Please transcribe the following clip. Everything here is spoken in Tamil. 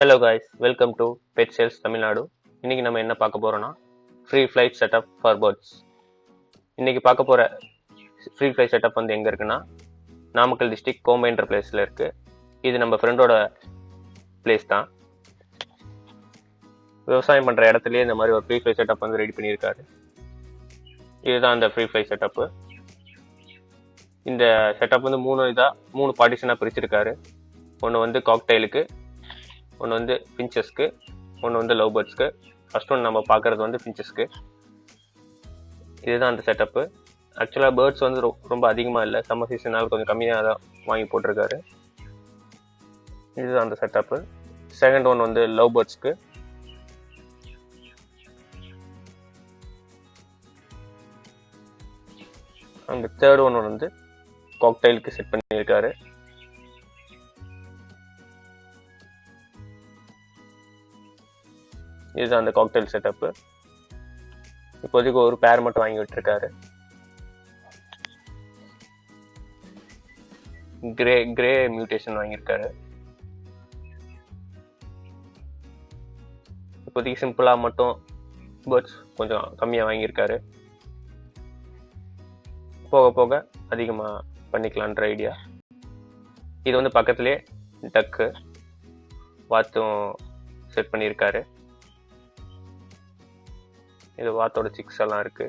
Hello guys, welcome to Pet Sales Tamilnadu. இன்னைக்கு நம்ம என்ன பார்க்க போறோம்னா free flight setup for birds. இன்னைக்கு பார்க்க போற ஃப்ரீ ஃப்ளைட் செட்டப் வந்து எங்க இருக்குன்னா நாமக்கல் டிஸ்ட்ரிக்ட் கோம்பைன்ற பிளேஸ்ல இருக்கு. இது நம்ம ஃப்ரெண்டோட பிளேஸ் தான். விவசாயம் பண்ற இடத்துலயே இந்த மாதிரி ஒரு ஃப்ரீ ஃப்ளைட் செட்டப் வந்து ரெடி பண்ணியிருக்காரு. இதுதான் அந்த ஃப்ரீ ஃப்ளைட் செட்டப். இந்த செட்டப் வந்து மூணு பார்ட்டிஷனா பிரிச்சிருக்காரு. ஒன்று வந்து காக்டைலுக்கு, ஒன்று வந்து ஃபின்ச்சஸ்க்கு, ஒன்று வந்து லவ் பேர்ட்ஸ்க்கு. ஃபர்ஸ்ட் ஒன்று நம்ம பார்க்குறது வந்து ஃபின்ச்சஸ்க்கு. இதுதான் அந்த செட்டப்பு. ஆக்சுவலாக பேர்ட்ஸ் வந்து ரொம்ப அதிகமாக இல்லை, சம்மர் சீசனால் கொஞ்சம் கம்மியாக தான் வாங்கி போட்டிருக்காரு. இதுதான் அந்த செட்டப்பு. செகண்ட் ஒன் வந்து லவ் பேர்ட்ஸ்க்கு. அந்த தேர்ட் ஒன் வந்து காக்டைலுக்கு செட் பண்ணியிருக்காரு. இதுதான் அந்த காக்டைல் செட்டப்பு. இப்போதைக்கு ஒரு பேர் மட்டும் வாங்கி விட்டுருக்காரு. கிரே மியூட்டேஷன் வாங்கியிருக்காரு. இப்போதைக்கு சிம்பிளா மட்டும் பேர்ட்ஸ் கொஞ்சம் கம்மியா வாங்கியிருக்காரு. போக போக அதிகமா பண்ணிக்கலான்ற ஐடியா. இது வந்து பக்கத்திலே டக்கு வாத்தும் செட் பண்ணியிருக்காரு. இது வாத்தோட சிக்ஸ் எல்லாம் இருக்கு.